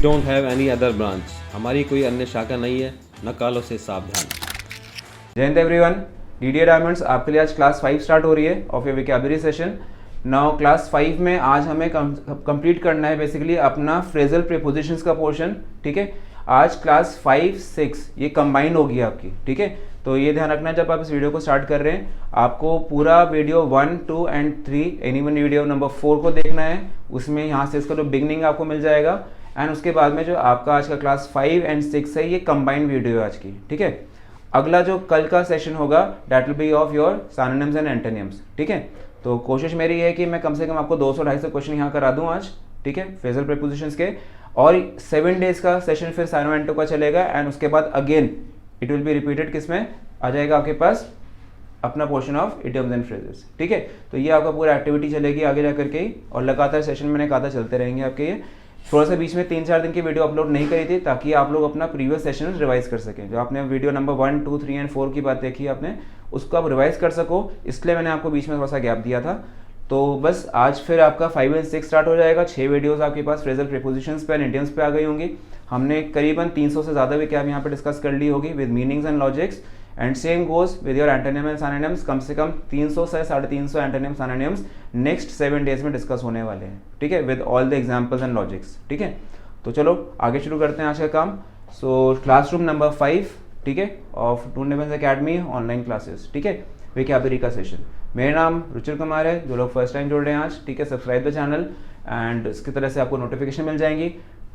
don't have any other branch. हमारी कोई अन्य शाखा नहीं है, न कालों से सावधान। जय हिंद एवरीवन, डीडीए डायमंड्स आपके लिए आज क्लास 5 स्टार्ट हो रही है of your vocabulary session. Now class 5 में आज हमें कंप्लीट करना है बेसिकली अपना फ्रेजल प्रीपोजिशंस का पोर्शन। ठीक है, आज क्लास 5, 6 ये कंबाइन होगी आपकी। ठीक है, तो ये ध्यान रखना जब आप इस वीडियो को स्टार्ट कर रहे हैं, आपको पूरा video 1, 2 and 3 any one video number 4 को देखना है। उसमें यहाँ से इसका जो बिगनिंग आपको मिल जाएगा एंड उसके बाद में जो आपका आज का क्लास 5 एंड 6 है ये कंबाइंड वीडियो है आज की। ठीक है, अगला जो कल का सेशन होगा that will be of your synonyms and antonyms. ठीक है, तो कोशिश मेरी है कि मैं कम से कम आपको 200-250 क्वेश्चन यहाँ करा दूँ आज। ठीक है, फ्रेजल प्रीपोजिशंस के, और 7 डेज का सेशन फिर साइनो एंटो का चलेगा एंड उसके बाद again it will be repeated. किसमें आ जाएगा आपके पास अपना portion of idioms and phrases. ठीक है, तो ये आपका पूरा एक्टिविटी चलेगी आगे जाकर के ही, और लगातार सेशन मैंने कहा था चलते रहेंगे आपके। ये थोड़ा सा बीच में 3-4 दिन की वीडियो अपलोड नहीं करी थी ताकि आप लोग अपना प्रीवियस सेशन रिवाइज कर सकें। जो आपने वीडियो नंबर 1, 2, 3 एंड 4 की बात देखी आपने, उसको आप रिवाइज कर सको, इसलिए मैंने आपको बीच में थोड़ा सा गैप दिया था। तो बस आज फिर आपका 5 एंड 6 स्टार्ट हो जाएगा। 6 वीडियोस आपके पास फ्रेजल प्रीपोजिशंस पे एंड इडियम्स पे आ गई होंगी। हमने करीबन 300 से ज़्यादा भी क्या यहाँ पे डिस्कस कर ली होगी with meanings and logics, and same goes with your antonym and synonyms. कम से कम 300 से 350 एंटोनिम सिनोनिम्स नेक्स्ट 7 डेज में डिस्कस होने वाले हैं। ठीक है, with all the examples and logics. ठीक है, तो चलो आगे शुरू करते हैं आज का काम। सो क्लासरूम नंबर 5, ठीक है, of Toon Defence Academy online classes. ठीक है, वोकैबुलरी का सेशन। मेरा नाम रुचिर कुमार है। जो लोग फर्स्ट टाइम जुड़ रहे हैं आज, ठीक है, सब्सक्राइब द चैनल एंड इसकी तरह से आपको नोटिफिकेशन मिल जाएंगी।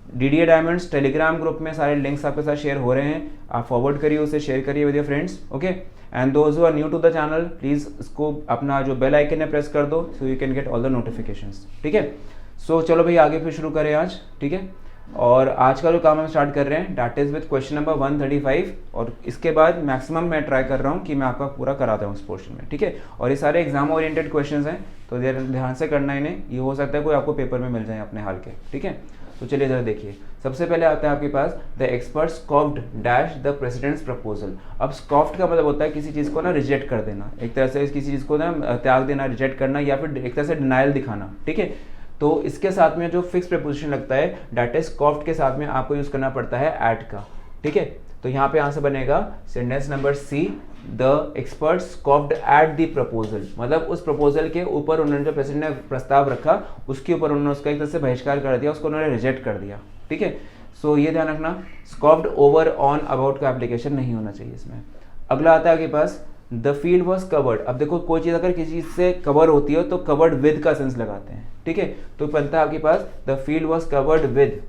डीडीए डायमंड्स टेलीग्राम ग्रुप में सारे लिंक्स आपके साथ शेयर हो रहे हैं, आप फॉरवर्ड करिए, उसे शेयर करिए with your friends. Okay, and those who are new to the channel please इसको अपना जो बेल आइकन है प्रेस कर दो so you can get all the notifications. ठीक है, सो चलो भाई आगे फिर शुरू करें आज। ठीक है, और आज का जो काम हम स्टार्ट कर रहे हैं that is with question number 135, और इसके बाद मैक्सिमम मैं ट्राई कर रहा हूँ कि मैं आपका पूरा कराता हूँ इस पोर्शन में। ठीक है, और ये सारे एग्जाम ओरिएंटेड क्वेश्चंस हैं तो ध्यान से करना इन्हें, ये हो सकता है कोई आपको पेपर में मिल जाए अपने हाल के। ठीक है, तो चलिए जरा देखिए। सबसे पहले आता है आपके पास the expert scoffed dash the president's proposal. अब स्कॉफ्ड का मतलब होता है किसी चीज़ को ना रिजेक्ट कर देना, एक तरह से किसी चीज़ को ना त्याग देना, रिजेक्ट करना, या फिर एक तरह से डिनाइल दिखाना। ठीक है, तो इसके साथ में जो फिक्स प्रीपोजिशन लगता है दैट इज स्कॉफ्ड के साथ में आपको यूज करना पड़ता है एट का। ठीक है, तो यहाँ पे आंसर बनेगा sentence number C, the expert scoffed at the proposal. मतलब उस प्रपोजल के ऊपर उन्होंने जो प्रेसिडेंट ने प्रस्ताव रखा उसके ऊपर उन्होंने उसका एक तरह से बहिष्कार कर दिया, उसको उन्होंने रिजेक्ट कर दिया। ठीक है, सो ये ध्यान रखना, स्कॉफ्ड ओवर ऑन अबाउट का एप्लीकेशन नहीं होना चाहिए इसमें। अगला आता है आपके पास द फील्ड वॉज कवर्ड। अब देखो कोई चीज़ अगर किसी चीज़ से कवर होती है तो कवर्ड विद का सेंस लगाते हैं। ठीक है, तो बनता है आपके पास the field was covered with,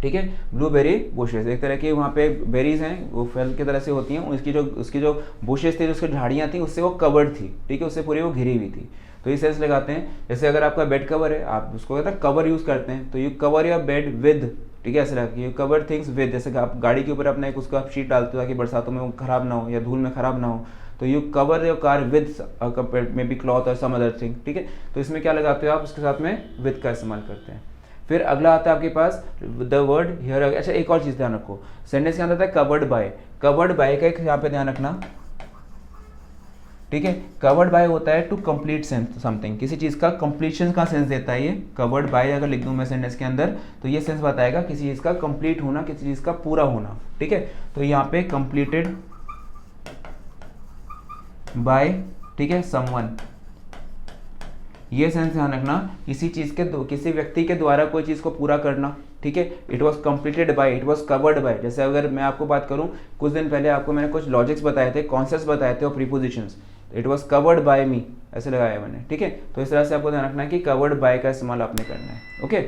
ठीक है, ब्लूबेरी बुशेस। एक तरह की वहाँ पे बेरीज हैं, वो फल की तरह से होती हैं, उसकी जो बुशेस थी, उसकी झाड़ियाँ थी, उससे वो कवर्ड थी। ठीक है, उससे पूरी वो घिरी हुई थी। तो ये सेंस लगाते हैं। जैसे अगर आपका बेड कवर है, आप उसको कहते हैं कवर यूज़ करते हैं, तो you cover your bed with. ठीक है, ऐसे लगा यू कवर थिंग्स विद। जैसे कि आप गाड़ी के ऊपर अपना एक उसका शीट डालते हो ताकि बरसातों में वो खराब ना हो या धूल में खराब ना हो, तो you cover your car with may be cloth और सम अदर थिंग। ठीक है, तो इसमें क्या लगाते हो आप, उसके साथ में विद का इस्तेमाल करते हैं। फिर अगला आता है आपके पास द वर्ड हियर। अच्छा, एक और चीज़ ध्यान रखो, सेंटेंस के अंदर आता है कवर्ड बाय। कवर्ड बाय का एक यहाँ पे ध्यान रखना। ठीक है, कवर्ड बाय होता है टू कंप्लीट समथिंग, किसी चीज़ का कंप्लीशन का सेंस देता है ये। कवर्ड बाय अगर लिख दूं मैं सेंटेंस के अंदर तो ये सेंस बताएगा किसी चीज़ का कंप्लीट होना, किसी चीज़ का पूरा होना। ठीक है, तो यहाँ पे कंप्लीटेड बाय, ठीक है, समवन, ये सेंस ध्यान रखना, किसी चीज़ के किसी व्यक्ति के द्वारा कोई चीज़ को पूरा करना। ठीक है, it was completed by, it was covered bye. जैसे अगर मैं आपको बात करूं, कुछ दिन पहले आपको मैंने कुछ लॉजिक्स बताए थे, कॉन्सेप्ट्स बताए थे और prepositions, it was covered by me, ऐसे लगाया मैंने। ठीक है, तो इस तरह से आपको ध्यान रखना है कि कवर्ड बाय का इस्तेमाल आपने करना है। ओके,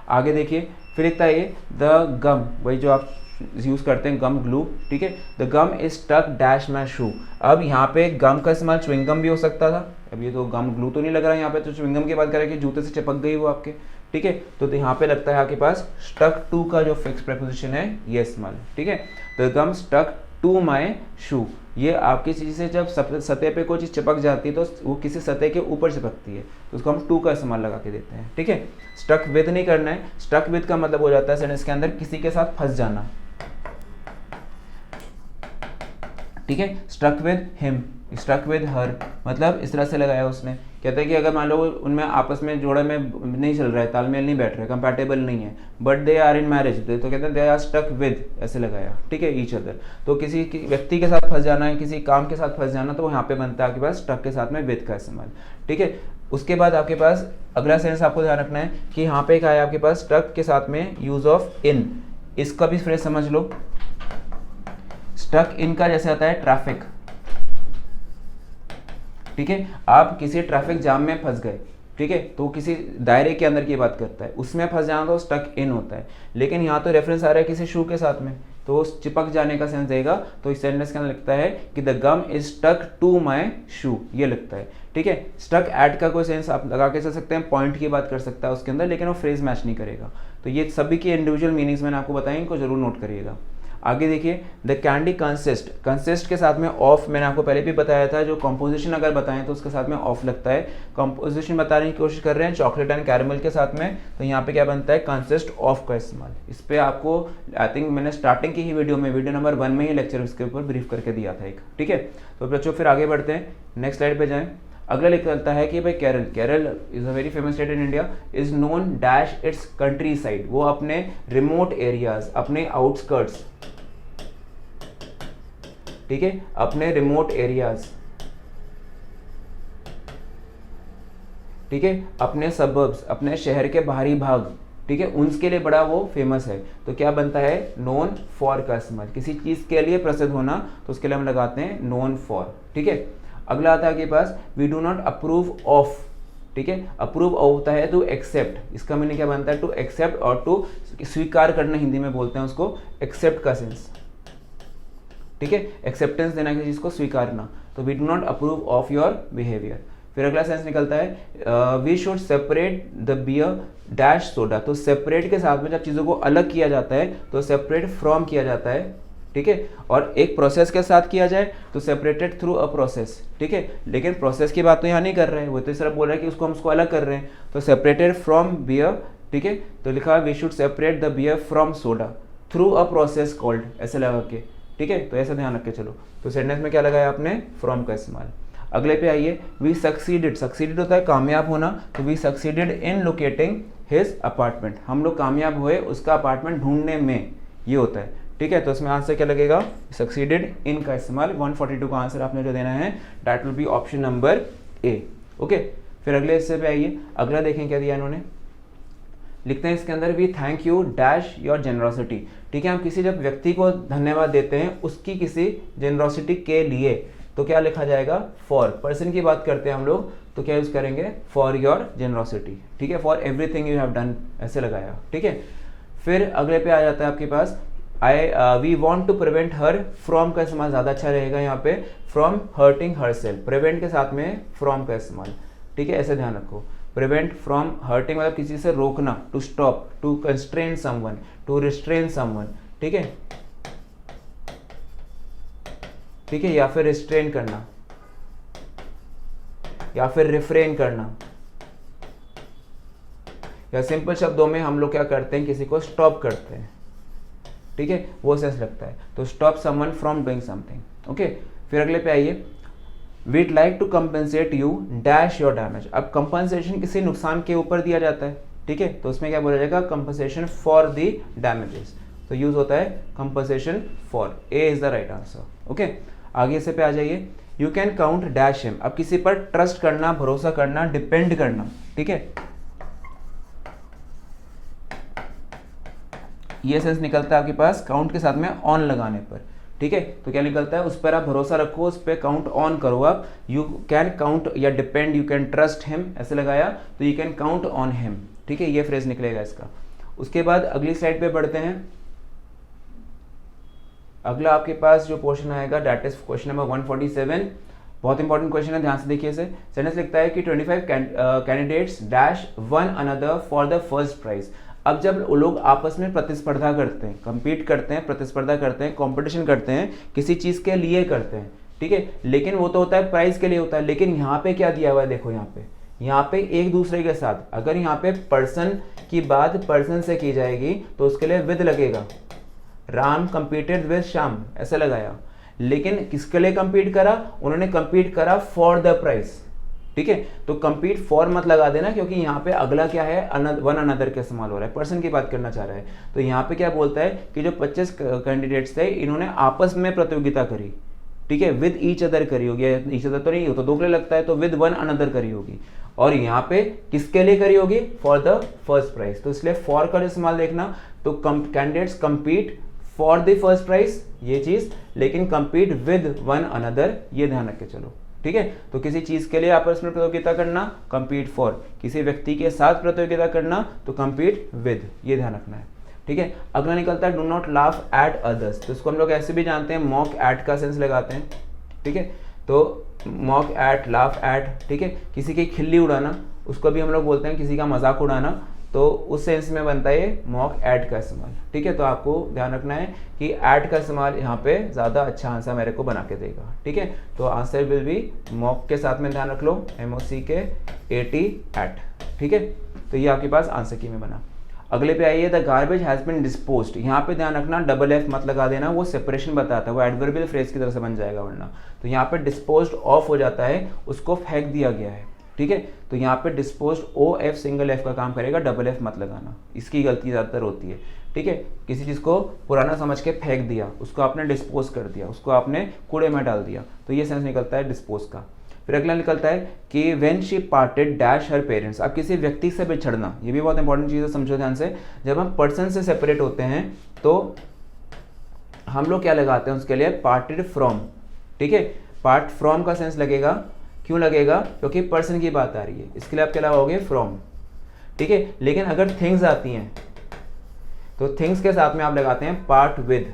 आगे देखिए, फिर लिखता है ये द गम, वही जो आप यूज़ करते हैं गम ग्लू। ठीक है, the gum is stuck dash my shoe. अब यहाँ पे गम का इस्तेमाल च्युइंगम भी हो सकता था, अब ये तो गम ग्लू तो नहीं लग रहा है यहाँ पे, तो च्युइंगम की बात करें कि जूते से चिपक गई वो आपके। ठीक है, तो यहाँ पे लगता है आपके पास स्टक टू का जो फिक्स प्रीपोजिशन है ये इस्तेमाल। ठीक है, the gum stuck to my shoe, ये आपकी चीज़ से जब सतह पे कोई चीज़ चिपक जाती है तो वो किसी सतह के ऊपर चिपकती है, तो उसको हम टू का इस्तेमाल लगा के देते हैं। ठीक है, स्टक विद नहीं करना है। स्टक विद का मतलब हो जाता है सेंटेंस के अंदर किसी के साथ फंस जाना। ठीक है। Struck with him, struck with her, मतलब इस तरह से लगाया उसने। कहते हैं कि अगर मान लो उनमें आपस में जोड़े में नहीं चल रहा है, तालमेल नहीं बैठ रहा है, कंपैटिबल नहीं है, but they are in marriage, तो कहते हैं दे आर स्ट्रक विद, ऐसे लगाया, ठीक है, ईच अदर। तो किसी व्यक्ति के साथ फंस जाना है, किसी काम के साथ फंस जाना, तो यहाँ पे बनता है आपके पास स्ट्रक के साथ में विद का इस्तेमाल, ठीक है। उसके बाद आपके पास अगला सेंस आपको ध्यान रखना है कि यहाँ पे क्या है आपके पास स्ट्रक के साथ में यूज ऑफ इन, इसका भी फ्रेज समझ लो। स्ट्रक इन का जैसे आता है ट्रैफिक, ठीक है। आप किसी ट्रैफिक जाम में फंस गए, ठीक है, तो किसी दायरे के अंदर की बात करता है, उसमें फंस जाना तो स्टक इन होता है। लेकिन यहाँ तो रेफरेंस आ रहा है किसी शू के साथ में, तो चिपक जाने का सेंस देगा। तो इस सेंटेंस के अंदर लिखता है कि the gum is stuck to my shoe, ये लगता है, ठीक है। स्टक एट का कोई सेंस आप लगा के चल सकते हैं, पॉइंट की बात कर सकता है उसके अंदर, लेकिन वो फ्रेज मैच नहीं करेगा। तो ये सभी की इंडिविजुअल मीनिंग्स मैंने आपको बताई, इनको जरूर नोट करिएगा। आगे देखिए, द कैंडी कंसिस्ट, कंसिस्ट के साथ में ऑफ, मैंने आपको पहले भी बताया था, जो कंपोजिशन अगर बताएं तो उसके साथ में ऑफ लगता है। कंपोजिशन बताने की कोशिश कर रहे हैं चॉकलेट एंड कैरमल के साथ में, तो यहाँ पे क्या बनता है, कंसिस्ट ऑफ का इस्तेमाल। इस पर आपको आई थिंक मैंने स्टार्टिंग की ही वीडियो में, वीडियो नंबर 1 में ही लेक्चर इसके ऊपर ब्रीफ करके दिया था एक, ठीक है। तो बच्चों फिर आगे बढ़ते हैं, नेक्स्ट स्लाइड पे जाएं। अगला लिखता है कि भाई Kerala, Kerala is a very famous state in India, is known dash it's country side, वो अपने रिमोट एरियाज, अपने आउटस्कर्ट्स, ठीक है, अपने रिमोट एरियाज, ठीक है, अपने सबर्ब्स, अपने शहर के बाहरी भाग, ठीक है, उनके लिए बड़ा वो फेमस है। तो क्या बनता है, नोन फॉर का इस्तेमाल, किसी चीज के लिए प्रसिद्ध होना, तो उसके लिए हम लगाते हैं नोन फॉर, ठीक है। अगला आता है आपके पास, we do not approve of, ठीक है, अप्रूव होता है टू एक्सेप्ट, इसका मीनिंग क्या बनता है, टू एक्सेप्ट और टू स्वीकार करना, हिंदी में बोलते हैं उसको, एक्सेप्ट का सेंस, ठीक है, एक्सेप्टेंस देना किसी चीज को, स्वीकारना। तो we do not approve of your behaviour. फिर अगला सेंस निकलता है, we should separate the beer dash soda, तो सेपरेट के साथ में जब चीज़ों को अलग किया जाता है तो सेपरेट फ्रॉम किया जाता है, ठीक है, और एक प्रोसेस के साथ किया जाए तो सेपरेटेड थ्रू अ प्रोसेस, ठीक है। लेकिन प्रोसेस की बात तो यहाँ नहीं कर रहे हैं, वो तो इस तरह बोल रहे हैं कि उसको हम उसको अलग कर रहे हैं, तो सेपरेटेड फ्रॉम बियर, ठीक है। तो लिखा we should separate the beer from soda through a process called, ऐसे लगा के, ठीक है। तो ऐसा ध्यान रख के चलो। तो सेंटेंस में क्या लगाया आपने, फ्रॉम का इस्तेमाल। अगले पे आइए, वी सक्सीडेड, सक्सीडेड होता है कामयाब होना, तो we succeeded in locating his apartment, हम लोग कामयाब हुए उसका अपार्टमेंट ढूंढने में, ये होता है, ठीक है। तो इसमें आंसर क्या लगेगा, सक्सीडेड इन का इस्तेमाल। 142 का आंसर आपने जो देना है that will be option number A, okay. फिर अगले हिस्से पे आइए, अगला देखें क्या दिया इन्होंने, लिखते हैं इसके अंदर, we thank you dash your generosity, ठीक है। हम किसी जब व्यक्ति को धन्यवाद देते हैं उसकी किसी जेनरोसिटी के लिए, तो क्या लिखा जाएगा, फॉर, पर्सन की बात करते हैं हम लोग, तो क्या यूज करेंगे, फॉर योर जेनरोसिटी, ठीक है, for everything you have done, ऐसे लगाया, ठीक है। फिर अगले पे आ जाता है आपके पास, we want to prevent her, from का इस्तेमाल ज़्यादा अच्छा रहेगा यहाँ पे, from hurting herself, prevent के साथ में फ्रॉम का इस्तेमाल, ठीक है, ऐसे ध्यान रखो। प्रिवेंट फ्रॉम हर्टिंग मतलब किसी से रोकना, to stop, to constrain someone, to restrain someone, ठीक है, ठीक है, या फिर रिस्ट्रेन करना, या फिर रिफ्रेन करना, या सिंपल शब्दों में हम लोग क्या करते हैं, किसी को स्टॉप करते हैं, ठीक है, वो सेंस लगता है। तो stop someone from doing something, okay. फिर अगले पे आइए, we'd like to compensate you dash your damage, अब कंपनसेशन किसी नुकसान के ऊपर दिया जाता है, ठीक है, तो उसमें क्या बोला जाएगा, कंपनसेशन फॉर द डैमेजेस, तो यूज होता है compensation for, A is the right answer, okay. आगे से पे आ जाइए, you can count dash him, अब किसी पर ट्रस्ट करना, भरोसा करना, डिपेंड करना, ठीक है, ये सेंस निकलता है आपके पास काउंट के साथ में ऑन लगाने पर, ठीक है। तो क्या निकलता है, उस पर आप भरोसा रखो, उस पर काउंट ऑन करो आप, यू कैन काउंट या depend, you can trust him, ऐसे लगाया, तो you can count on him, ठीक है, ये फ्रेज निकलेगा इसका। उसके बाद अगली स्लाइड पे बढ़ते हैं। अगला आपके पास जो क्वेश्चन आएगा दैट इज क्वेश्चन नंबर 147, बहुत इंपॉर्टेंट क्वेश्चन है, ध्यान से देखिए इसे। सेंटेंस लिखता है कि 25 candidates dash one another for the first prize, अब जब लोग आपस में प्रतिस्पर्धा करते हैं, कंपीट करते हैं, प्रतिस्पर्धा करते हैं, कंपटीशन करते हैं, किसी चीज़ के लिए करते हैं, ठीक है, लेकिन वो तो होता है प्राइज के लिए होता है, लेकिन यहाँ पे क्या दिया हुआ है, देखो यहाँ पे एक दूसरे के साथ, अगर यहाँ पे पर्सन की बात पर्सन से की जाएगी तो उसके लिए विद लगेगा, राम कंपीटेड विद श्याम, ऐसे लगाया। लेकिन किसके लिए compete करा, उन्होंने compete करा for the price, ठीक है। तो compete for मत लगा देना, क्योंकि यहाँ पे अगला क्या है, वन अनदर का इस्तेमाल हो रहा है, पर्सन की बात करना चाह रहा है। तो यहाँ पे क्या बोलता है कि जो 25 कैंडिडेट्स थे इन्होंने आपस में प्रतियोगिता करी, ठीक है, विद ईच अदर करी होगी, ईच अदर तो नहीं हो तो दो के लिए लगता है, तो विद वन अनदर करी होगी, और यहाँ पे किसके लिए करी होगी, फॉर द फर्स्ट प्राइज। तो इसलिए फॉर का इस्तेमाल देखना, तो candidates compete for the first prize ये चीज, लेकिन कंपीट विद वन अनदर ये ध्यान रख के चलो, ठीक है। तो किसी चीज के लिए आपस में प्रतियोगिता करना, कंपीट फॉर, किसी व्यक्ति के साथ प्रतियोगिता करना तो कंपीट विद, ये ध्यान रखना है, ठीक है। अगला निकलता है do not laugh at others. तो इसको हम लोग ऐसे भी जानते हैं, मॉक एट का सेंस लगाते हैं, ठीक है। तो मॉक एट, लाफ एट, ठीक है, किसी की खिल्ली उड़ाना, उसको भी हम लोग बोलते हैं किसी का मजाक उड़ाना, तो उस सेंस में बनता है ये मॉक एट का इस्तेमाल, ठीक है। तो आपको ध्यान रखना है कि एट का इस्तेमाल यहाँ पे ज़्यादा अच्छा आंसर मेरे को बना के देगा, ठीक है। तो आंसर विल बी मॉक के साथ में ध्यान रख लो, MOCK एट, ठीक है। तो ये आपके पास आंसर की में बना। अगले पे आइए, the garbage has been disposed. यहाँ पे ध्यान रखना, डबल एफ मत लगा देना, वो सेपरेशन बताता है, वो एडवर्बियल फ्रेज की तरह से बन जाएगा वरना। तो यहाँ पे डिस्पोज्ड ऑफ हो जाता है, उसको फेंक दिया गया है, ठीक है। तो यहाँ पे डिस्पोज्ड OF सिंगल एफ का काम करेगा, डबल एफ मत लगाना, इसकी गलती ज़्यादातर होती है, ठीक है। किसी चीज़ को पुराना समझ के फेंक दिया, उसको आपने डिस्पोज कर दिया, उसको आपने कूड़े में डाल दिया, तो ये सेंस निकलता है डिस्पोज का। फिर अगला निकलता है कि when she parted dash her parents. अब किसी व्यक्ति से बिछड़ना, ये भी बहुत इंपॉर्टेंट चीज़ है, समझो ध्यान से। जब हम पर्सन से सेपरेट होते हैं तो हम लोग क्या लगाते हैं उसके लिए, पार्टेड फ्रॉम, ठीक है। पार्ट फ्रॉम का सेंस लगेगा, क्यों लगेगा, क्योंकि पर्सन की बात आ रही है, इसके लिए आप क्या लगाओगे, फ्रॉम, ठीक है। लेकिन अगर थिंग्स आती हैं तो थिंग्स के साथ में आप लगाते हैं पार्ट विद,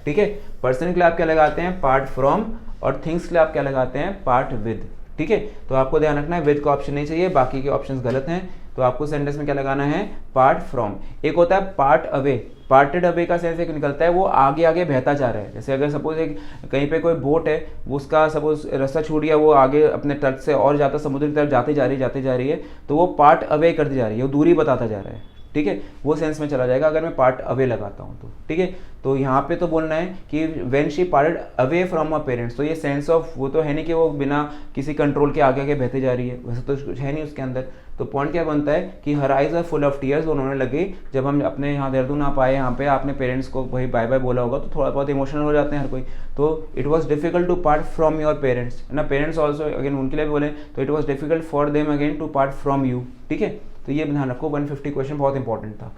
ठीक है। पर्सन के लिए आप क्या लगाते हैं, पार्ट फ्रॉम, और थिंग्स के लिए आप क्या लगाते हैं, पार्ट विद, ठीक है। तो आपको ध्यान रखना है विद का ऑप्शन नहीं चाहिए, बाकी के ऑप्शंस गलत हैं, तो आपको सेंटेंस में क्या लगाना है, पार्ट फ्रॉम। एक होता है पार्ट अवे, पार्टेड अवे का सेंस एक निकलता है, वो आगे आगे बहता जा रहा है। जैसे अगर सपोज एक कहीं पे कोई बोट है, वो उसका सपोज रास्ता छूट गया, वो आगे अपने तट से और ज़्यादा समुद्र की तरफ जाती जा रही है, तो वो पार्ट अवे करती जा रही है, वो दूरी बताता जा रहा है, ठीक है। वो सेंस में चला जाएगा अगर मैं पार्ट अवे लगाता हूँ तो, ठीक है। तो यहाँ पे तो बोलना है कि when she parted away from a parents, तो ये सेंस ऑफ वो तो है नहीं कि वो बिना किसी कंट्रोल के आगे आगे बहते जा रही है, वैसे तो कुछ है नहीं उसके अंदर। तो पॉइंट क्या बनता है कि her eyes are full of tears, उन्होंने लगे जब हम अपने यहाँ देहरादून आ पाए, यहाँ पे आपने पेरेंट्स को भाई बाय बाय बोला होगा तो थोड़ा बहुत इमोशनल हो जाते हैं हर कोई। तो it was difficult to part from your parents, ना पेरेंट्स ऑल्सो अगेन उनके लिए भी बोले, तो it was difficult for them again to part from you, ठीक है। तो ये ध्यान रखो, 150 क्वेश्चन बहुत इंपॉर्टेंट था।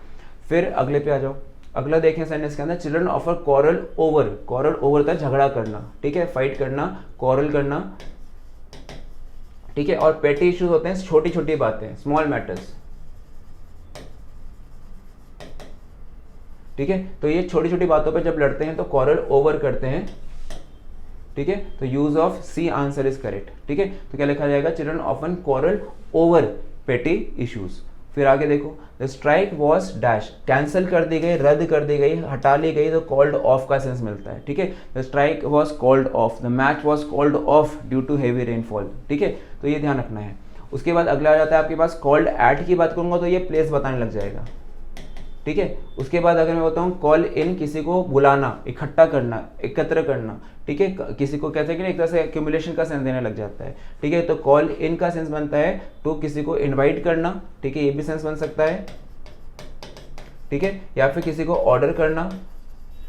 फिर अगले पे आ जाओ, अगला देखें सेंटेंस के अंदर, children of a quarrel over. Quarrel over था झगड़ा करना, ठीक है, फाइट करना, कॉरल करना, ठीक है। और पेटी इश्यूज होते हैं छोटी छोटी बातें, स्मॉल मैटर्स, ठीक है। तो ये छोटी छोटी बातों पे जब लड़ते हैं तो कॉरल ओवर करते हैं, ठीक है। तो use of C answer is correct, ठीक है। तो क्या लिखा जाएगा, children often quarrel over petty issues. फिर आगे देखो, the strike was dash, cancel कर दी गई, रद्द कर दी गई, हटा ली गई, तो कॉल्ड ऑफ का सेंस मिलता है, ठीक है। The strike was called off, the match was called off due to heavy rainfall, ठीक है। तो ये ध्यान रखना है। उसके बाद अगला आ जाता है आपके पास, कॉल्ड एट की बात करूंगा तो ये प्लेस बताने लग जाएगा, ठीक है। उसके बाद अगर मैं बताऊं कॉल इन, किसी को बुलाना, इकट्ठा करना, एकत्र करना, ठीक है, किसी को कहते हैं कि एक तरह से एक्यूमुलेशन का सेंस देने लग जाता है, ठीक है। तो कॉल इन का सेंस बनता है तो किसी को इनवाइट करना, ठीक है, ये भी सेंस बन सकता है, ठीक है। या फिर किसी को ऑर्डर करना,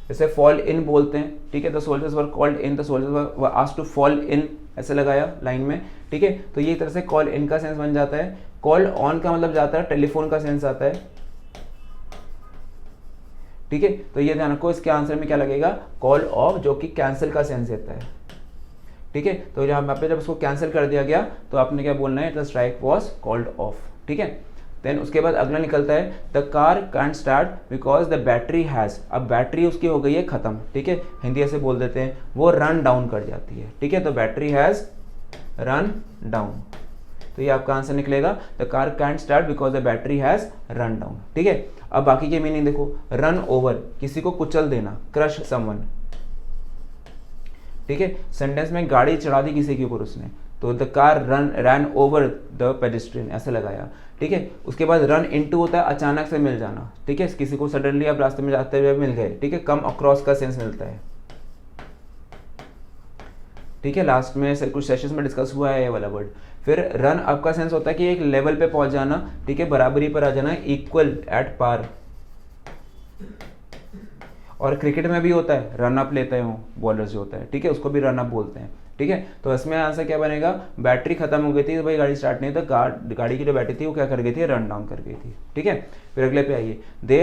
जैसे फॉल इन बोलते हैं, ठीक है। The soldiers were called in, the soldiers were asked to fall in, ऐसे लगाया लाइन में, ठीक है। तो ये तरह से कॉल इन का सेंस बन जाता है। कॉल ऑन का मतलब जाता है टेलीफोन का सेंस आता है, ठीक है। तो ये ध्यान रखो, इसके आंसर में क्या लगेगा, कॉल ऑफ, जो कि कैंसिल का सेंस देता है, ठीक है। तो यहाँ पे जब उसको कैंसिल कर दिया गया तो आपने क्या बोलना है, the strike was called off, ठीक है। देन उसके बाद अगला निकलता है, the car can't start because the battery has. अब बैटरी उसकी हो गई है खत्म, ठीक है, हिंदी ऐसे बोल देते हैं, वो रन डाउन कर जाती है, ठीक है। तो बैटरी हैज़ रन डाउन, तो ये आपका आंसर निकलेगा, the car can't start because the battery has run down, ठीक है। अब बाकी के मीनिंग देखो, रन ओवर, किसी को कुचल देना, क्रश समवन, ठीक है। सेंटेंस में गाड़ी चढ़ा दी किसी के ऊपर उसने, तो the car rain over the pedestrian ऐसे लगाया, ठीक है। उसके बाद रन इनटू होता है अचानक से मिल जाना, ठीक है, किसी को सडनली आप रास्ते में जाते हुए मिल गए, ठीक है, कम अक्रॉस का सेंस मिलता है, ठीक है। लास्ट में कुछ सेशंस में डिस्कस हुआ है ये वाला वर्ड। फिर रन अप का सेंस होता है कि एक लेवल पे पहुंच जाना, ठीक है, बराबरी पर आ जाना, इक्वल एट पार। और क्रिकेट में भी होता है रन अप लेते हैं बॉलर्स जो होता है, ठीक है, उसको भी रन अप बोलते हैं, ठीक है। तो इसमें आंसर क्या बनेगा, बैटरी खत्म हो गई थी तो भाई गाड़ी स्टार्ट नहीं, तो गाड़ी की जो बैटरी थी वो क्या कर गई थी, रन डाउन कर गई थी, ठीक है। फिर अगले पे आइए, they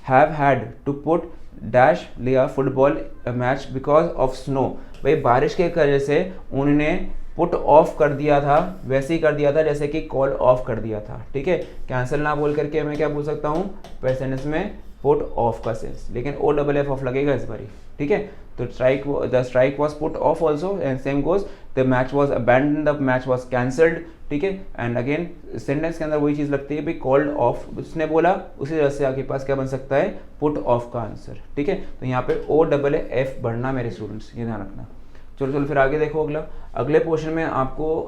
have had to put dash लिया football match because of snow. भाई बारिश के वजह से उन्होंने पुट ऑफ कर दिया था, वैसे ही कर दिया था जैसे कि कॉल ऑफ कर दिया था, ठीक है। कैंसिल ना बोल करके मैं क्या बोल सकता हूँ, प्रेजेंट में पुट ऑफ का सेंस, लेकिन ओ डबल एफ ऑफ लगेगा इस बारी, ठीक है। तो the strike was put off also and same goes the match was abandon, the match was cancelled, ठीक है। एंड अगेन सेंटेंस के अंदर वही चीज़ लगती है, भाई कॉल्ड ऑफ उसने बोला, उसी तरह से आपके पास क्या बन सकता है, पुट ऑफ का आंसर, ठीक है। तो यहाँ पे ओ डबल एफ बढ़ना मेरे स्टूडेंट्स, ये ध्यान रखना। चलो फिर आगे देखो, अगले पोर्शन में आपको